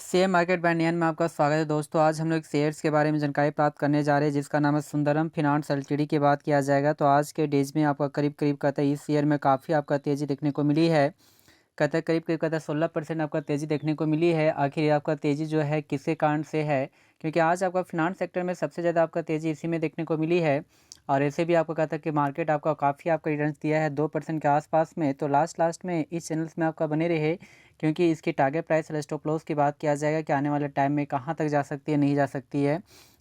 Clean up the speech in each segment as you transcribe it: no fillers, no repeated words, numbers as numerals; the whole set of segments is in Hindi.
शेयर मार्केट बाय नियन में आपका स्वागत है दोस्तों। आज हम लोग शेयर्स के बारे में जानकारी प्राप्त करने जा रहे हैं, जिसका नाम है सुंदरम फिनांस एलटीडी की बात किया जाएगा। तो आज के डेज में आपका करीब करीब कहता है इस शेयर में काफ़ी आपका तेज़ी देखने को मिली है। कहता है करीब करीब कहता है 16% आपका तेज़ी देखने को मिली है। आखिर ये आपका तेज़ी जो है किसके कारण से है, क्योंकि आज आपका फिनांस सेक्टर में सबसे ज़्यादा आपका तेज़ी इसी में देखने को मिली है। और ऐसे भी आपको कहता है कि मार्केट आपका काफ़ी आपका रिटर्न्स दिया है 2% के आसपास में। तो लास्ट में इस चैनल्स में आपका बने रहे, क्योंकि इसकी टारगेट प्राइस और स्टॉप लॉस की बात किया जाएगा कि आने वाले टाइम में कहाँ तक जा सकती है, नहीं जा सकती है।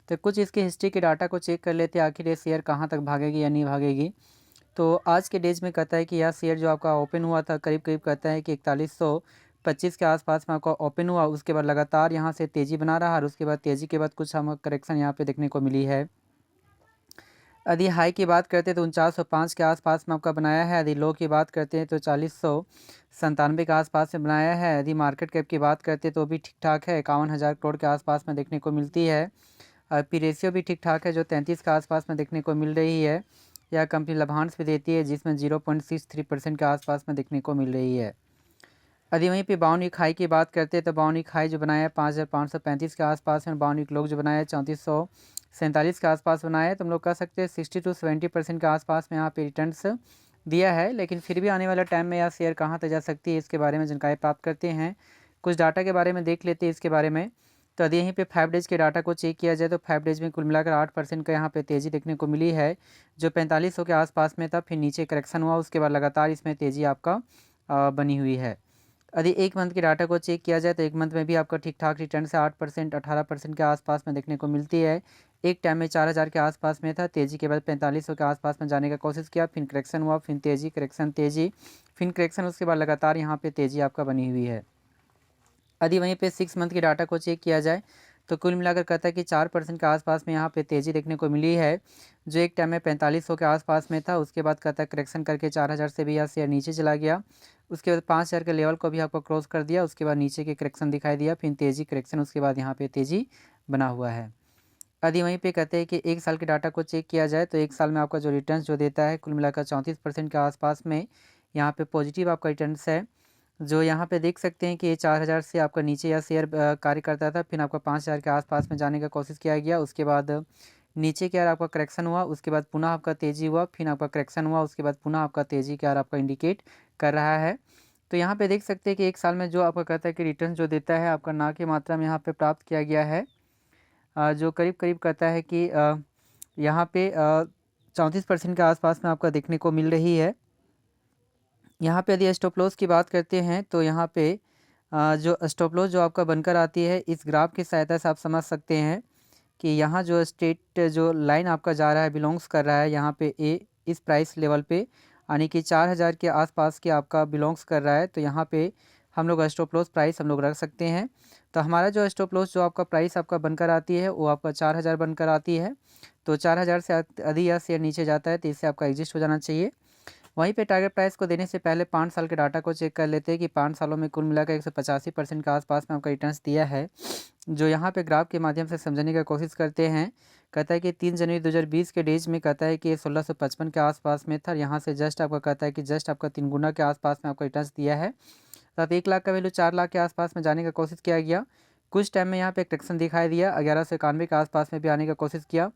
तो कुछ इसकी हिस्ट्री के डाटा को चेक कर लेते हैं, आखिर ये शेयर कहाँ तक भागेगी या नहीं भागेगी। तो आज के डेज में कहता है कि यह शेयर जो आपका ओपन हुआ था करीब करीब कहता है कि 4125 के आसपास में आपका ओपन हुआ। उसके बाद लगातार यहाँ से तेज़ी बना रहा और उसके बाद तेज़ी के बाद कुछ हम करेक्शन यहाँ पे देखने को मिली है। यदि हाई की बात करते हैं तो 4905 के आसपास में आपका बनाया है। यदि लो की बात करते हैं तो 4097 के आसपास में बनाया है। यदि मार्केट कैप की बात करते हैं तो भी ठीक ठाक है, 51,000 करोड़ के आसपास में देखने को मिलती है। पी रेशियो भी ठीक ठाक है, जो 33 के आसपास में देखने को मिल रही है। यह कंपनी लाभांश भी देती है, जिसमें 0.63% के आसपास में देखने को मिल रही है। यदि वहीं पे बाउन वीक हाई की बात करते हैं तो बाउन वीक हाई जो बनाया है 5535 के आसपास में, बाउन वीक लो जो बनाया है 3447 के आसपास बनाया है। तो हम लोग कह सकते हैं 60 to 70% के आसपास में यहाँ पे रिटर्न्स दिया है। लेकिन फिर भी आने वाले टाइम में यह शेयर कहाँ तक जा सकती है, इसके बारे में जानकारी प्राप्त करते हैं। कुछ डाटा के बारे में देख लेते हैं इसके बारे में। तो यदि यहीं पे 5 डेज़ के डाटा को चेक किया जाए तो 5 डेज़ में कुल मिलाकर 8% का यहाँ पे तेज़ी देखने को मिली है, जो 4500 के आसपास में था। फिर नीचे करेक्शन हुआ, उसके बाद लगातार इसमें तेज़ी आपका बनी हुई है। यदि एक मंथ के डाटा को चेक किया जाए तो एक मंथ में भी आपका ठीक ठाक रिटर्न से 8% 18% के आसपास में देखने को मिलती है। एक टाइम में 4000 के आसपास में था, तेज़ी के बाद 4500 के आसपास में जाने का कोशिश किया, फिर करेक्शन हुआ, फिर तेज़ी करेक्शन तेज़ी फिर करेक्शन, उसके बाद लगातार यहाँ पे तेज़ी आपका बनी हुई है। यदि वहीं पे 6 मंथ के डाटा को चेक किया जाए तो कुल मिलाकर कहता है कि 4% के आसपास में यहाँ पे तेज़ी देखने को मिली है, जो एक टाइम में 4500 के आसपास में था। उसके बाद कहता है करेक्शन करके 4000 से भी यह शेयर नीचे चला गया। उसके बाद 5000 के लेवल को भी आपको क्रॉस कर दिया, उसके बाद नीचे के करेक्शन दिखाई दिया, फिर तेज़ी करेक्शन, उसके बाद यहाँ पे तेज़ी बना हुआ है। यदि वहीं पे कहते हैं कि एक साल के डाटा को चेक किया जाए तो एक साल में आपका जो रिटर्न जो देता है कुल मिलाकर 34% के आसपास में यहाँ पे पॉजिटिव आपका रिटर्न्स है। जो यहाँ पे देख सकते हैं कि ये 4000 से आपका नीचे या शेयर कार्य करता था, फिर आपका 5000 के आसपास में जाने का कोशिश किया गया। उसके बाद नीचे की ओर आपका करेक्शन हुआ, उसके बाद पुनः आपका तेज़ी हुआ, फिर आपका करेक्शन हुआ, उसके बाद पुनः आपका तेज़ी की ओर आपका इंडिकेट कर रहा है। तो यहाँ पे देख सकते हैं कि एक साल में जो आपका कहता है कि रिटर्न जो देता है आपका ना की मात्रा में यहाँ पे प्राप्त किया गया है, जो करीब करीब कहता है कि यहाँ पे 34% के आसपास में आपका देखने को मिल रही है। यहाँ पे यदि स्टॉप लॉस की बात करते हैं तो यहाँ पे जो स्टॉप लॉस जो आपका बनकर आती है, इस ग्राफ की सहायता से आप समझ सकते हैं कि यहाँ जो स्ट्रेट जो लाइन आपका जा रहा है, बिलोंग्स कर रहा है यहाँ पे इस प्राइस लेवल पे, यानी कि 4000 के आसपास के आपका बिलोंग्स कर रहा है। तो यहाँ पे हम लोग स्टॉप लॉस प्राइस हम लोग रख सकते हैं। तो हमारा जो स्टॉप लॉस जो आपका प्राइस आपका बनकर आती है वो आपका 4000 बनकर आती है। तो 4000 से यदि यह शेयर नीचे जाता है तो इससे आपका एग्जिस्ट हो जाना चाहिए। वहीं पे टारगेट प्राइस को देने से पहले 5 साल के डाटा को चेक कर लेते हैं कि 5 सालों में कुल मिलाकर 185% के आसपास में आपका रिटर्न्स दिया है, जो यहाँ पे ग्राफ के माध्यम से समझने की कोशिश करते हैं। कहता है कि 3 जनवरी 2020 के डेज में कहता है कि ये 1655 के आसपास में था, यहाँ से जस्ट आपका कहता है कि जस्ट आपका 3 गुना के आसपास में आपका रिटर्न्स दिया है। तो 1 लाख का वैल्यू 4 लाख के आसपास में जाने का कोशिश किया गया। कुछ टाइम में यहाँ पे करेक्शन दिखाई दिया, 1191 के आसपास में भी आने का कोशिश किया,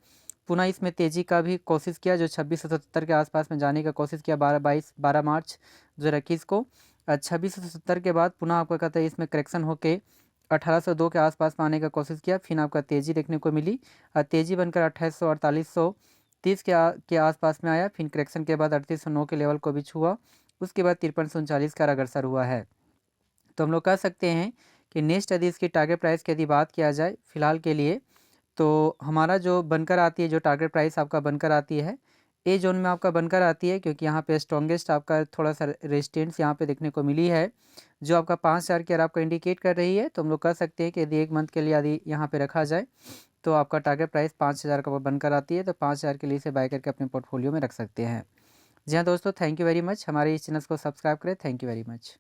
पुनः इसमें तेज़ी का भी कोशिश किया, जो 2670 के आसपास में जाने का कोशिश किया 12 मार्च 2021 को। 2670 के बाद पुनः आपका कहता है इसमें करेक्शन होके 1802 के आसपास में आने का कोशिश किया, फिर आपका तेज़ी देखने को मिली और तेज़ी बनकर 2830 के आसपास में आया, फिर करेक्शन के बाद 3809 के लेवल को भी छुआ, उसके बाद 5339 का अग्रसर हुआ है। तो हम लोग कह सकते हैं कि नेक्स्ट यदि इसकी टारगेट प्राइस की यदि बात किया जाए फिलहाल के लिए, तो हमारा जो बनकर आती है, जो टारगेट प्राइस आपका बनकर आती है, ए जोन में आपका बनकर आती है, क्योंकि यहाँ पे स्ट्रॉन्गेस्ट आपका थोड़ा सा रेजिस्टेंस यहाँ पे देखने को मिली है, जो आपका 5000 की ओर आपका इंडिकेट कर रही है। तो हम लोग कह सकते हैं कि यदि एक मंथ के लिए यदि यहाँ पे रखा जाए तो आपका टारगेट प्राइस 5000 का बनकर आती है, तो 5000 के लिए इसे बाय करके अपने पोर्टफोलियो में रख सकते हैं। जी हाँ दोस्तों, थैंक यू वेरी मच। हमारे इस चैनल को सब्सक्राइब करें। Thank you very much.